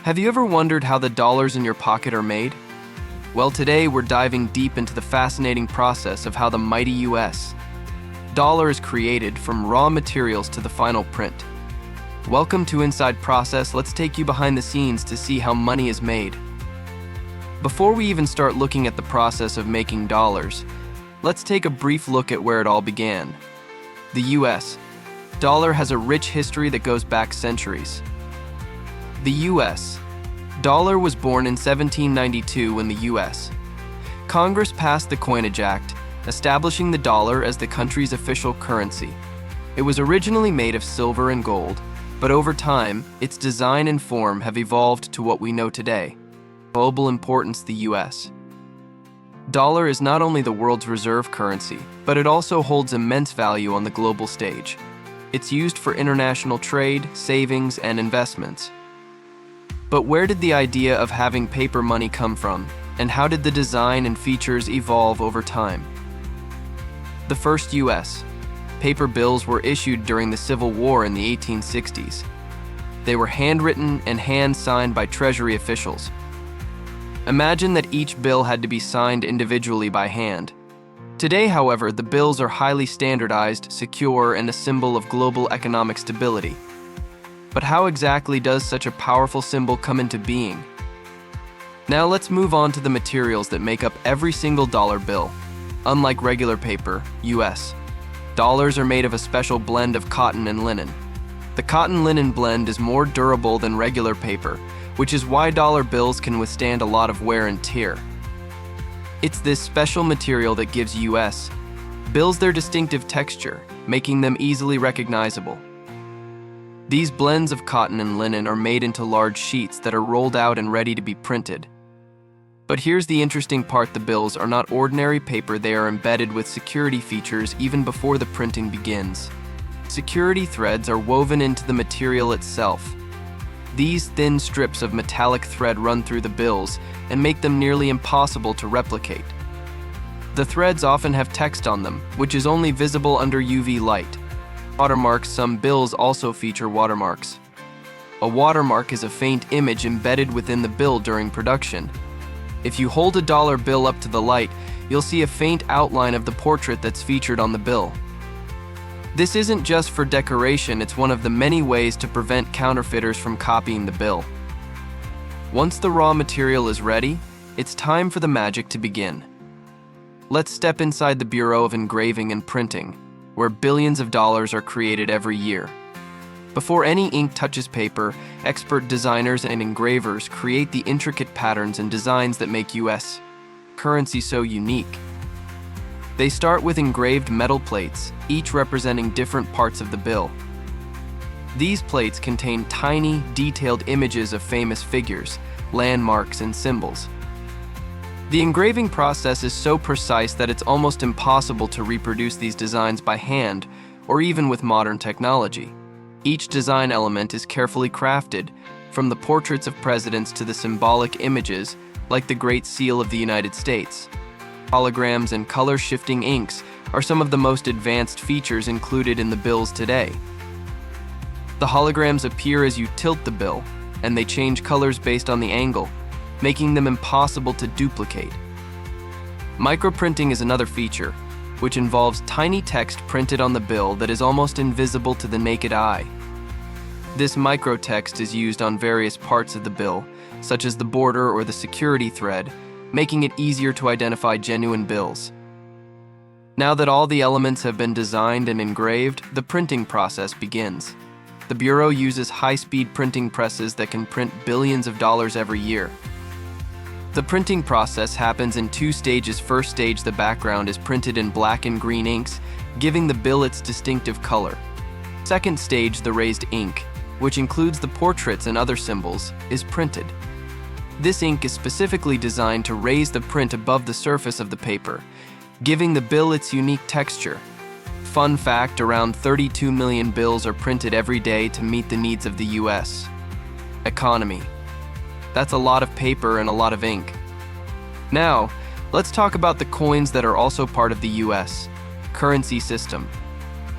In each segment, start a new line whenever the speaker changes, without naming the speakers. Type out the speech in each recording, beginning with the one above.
Have you ever wondered how the dollars in your pocket are made? Well, today we're diving deep into the fascinating process of how the mighty US dollar is created from raw materials to the final print. Welcome to Inside Process. Let's take you behind the scenes to see how money is made. Before we even start looking at the process of making dollars, let's take a brief look at where it all began. The US dollar has a rich history that goes back centuries. The US dollar was born in 1792 when the US Congress passed the Coinage Act, establishing the dollar as the country's official currency. It was originally made of silver and gold, but over time, its design and form have evolved to what we know today. Global importance. The US dollar is not only the world's reserve currency, but it also holds immense value on the global stage. It's used for international trade, savings, and investments. But where did the idea of having paper money come from, and how did the design and features evolve over time? The first US paper bills were issued during the Civil War in the 1860s. They were handwritten and hand-signed by Treasury officials. Imagine that each bill had to be signed individually by hand. Today, however, the bills are highly standardized, secure, and a symbol of global economic stability. But how exactly does such a powerful symbol come into being? Now let's move on to the materials that make up every single dollar bill. Unlike regular paper, US dollars are made of a special blend of cotton and linen. The cotton-linen blend is more durable than regular paper, which is why dollar bills can withstand a lot of wear and tear. It's this special material that gives US bills their distinctive texture, making them easily recognizable. These blends of cotton and linen are made into large sheets that are rolled out and ready to be printed. But here's the interesting part: the bills are not ordinary paper. They are embedded with security features even before the printing begins. Security threads are woven into the material itself. These thin strips of metallic thread run through the bills and make them nearly impossible to replicate. The threads often have text on them, which is only visible under UV light. Watermarks. Some bills also feature watermarks. A watermark is a faint image embedded within the bill during production. If you hold a dollar bill up to the light, you'll see a faint outline of the portrait that's featured on the bill. This isn't just for decoration, it's one of the many ways to prevent counterfeiters from copying the bill. Once the raw material is ready, it's time for the magic to begin. Let's step inside the Bureau of Engraving and Printing, where billions of dollars are created every year. Before any ink touches paper, expert designers and engravers create the intricate patterns and designs that make US currency so unique. They start with engraved metal plates, each representing different parts of the bill. These plates contain tiny, detailed images of famous figures, landmarks, and symbols. The engraving process is so precise that it's almost impossible to reproduce these designs by hand or even with modern technology. Each design element is carefully crafted, from the portraits of presidents to the symbolic images like the Great Seal of the United States. Holograms and color-shifting inks are some of the most advanced features included in the bills today. The holograms appear as you tilt the bill, and they change colors based on the angle, making them impossible to duplicate. Microprinting is another feature, which involves tiny text printed on the bill that is almost invisible to the naked eye. This microtext is used on various parts of the bill, such as the border or the security thread, making it easier to identify genuine bills. Now that all the elements have been designed and engraved, the printing process begins. The Bureau uses high-speed printing presses that can print billions of dollars every year. The printing process happens in two stages. First stage, the background is printed in black and green inks, giving the bill its distinctive color. Second stage, the raised ink, which includes the portraits and other symbols, is printed. This ink is specifically designed to raise the print above the surface of the paper, giving the bill its unique texture. Fun fact, around 32 million bills are printed every day to meet the needs of the US economy. That's a lot of paper and a lot of ink. Now, let's talk about the coins that are also part of the US currency system.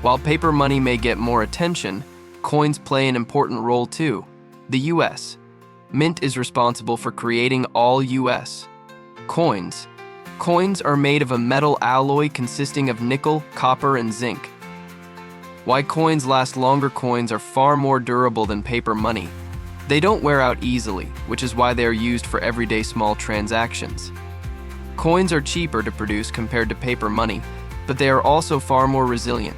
While paper money may get more attention, coins play an important role too. The US Mint is responsible for creating all US coins. Coins are made of a metal alloy consisting of nickel, copper, and zinc. Why coins last longer? Coins are far more durable than paper money. They don't wear out easily, which is why they are used for everyday small transactions. Coins are cheaper to produce compared to paper money, but they are also far more resilient.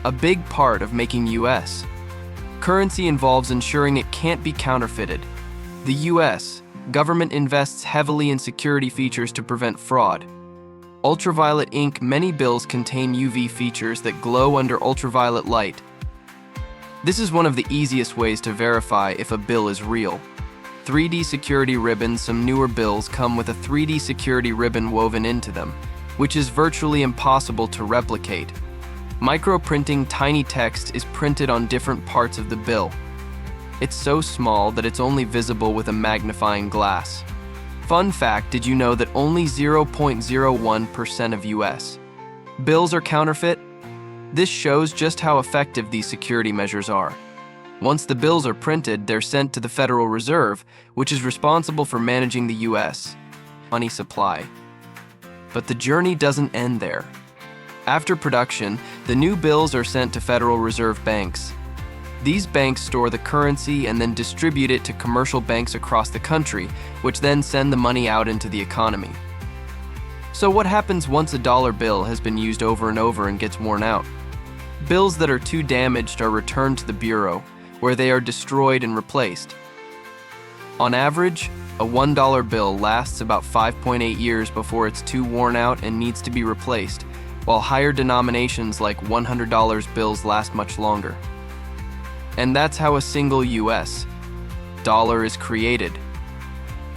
A big part of making US currency involves ensuring it can't be counterfeited. The US government invests heavily in security features to prevent fraud. Ultraviolet ink. Many bills contain UV features that glow under ultraviolet light. This is one of the easiest ways to verify if a bill is real. 3D security ribbons. Some newer bills come with a 3D security ribbon woven into them, which is virtually impossible to replicate. Microprinting. Tiny text is printed on different parts of the bill. It's so small that it's only visible with a magnifying glass. Fun fact, did you know that only 0.01% of US bills are counterfeit? This shows just how effective these security measures are. Once the bills are printed, they're sent to the Federal Reserve, which is responsible for managing the US money supply. But the journey doesn't end there. After production, the new bills are sent to Federal Reserve banks. These banks store the currency and then distribute it to commercial banks across the country, which then send the money out into the economy. So what happens once a dollar bill has been used over and over and gets worn out? Bills that are too damaged are returned to the Bureau, where they are destroyed and replaced. On average, a $1 bill lasts about 5.8 years before it's too worn out and needs to be replaced, while higher denominations like $100 bills last much longer. And that's how a single US dollar is created.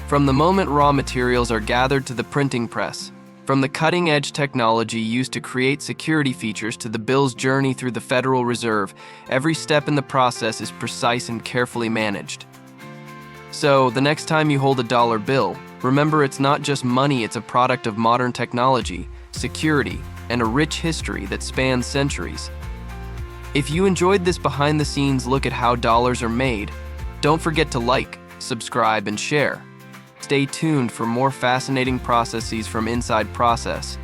From the moment raw materials are gathered to the printing press, from the cutting-edge technology used to create security features to the bill's journey through the Federal Reserve, every step in the process is precise and carefully managed. So, the next time you hold a dollar bill, remember it's not just money, it's a product of modern technology, security, and a rich history that spans centuries. If you enjoyed this behind-the-scenes look at how dollars are made, don't forget to like, subscribe, and share. Stay tuned for more fascinating processes from Inside Process.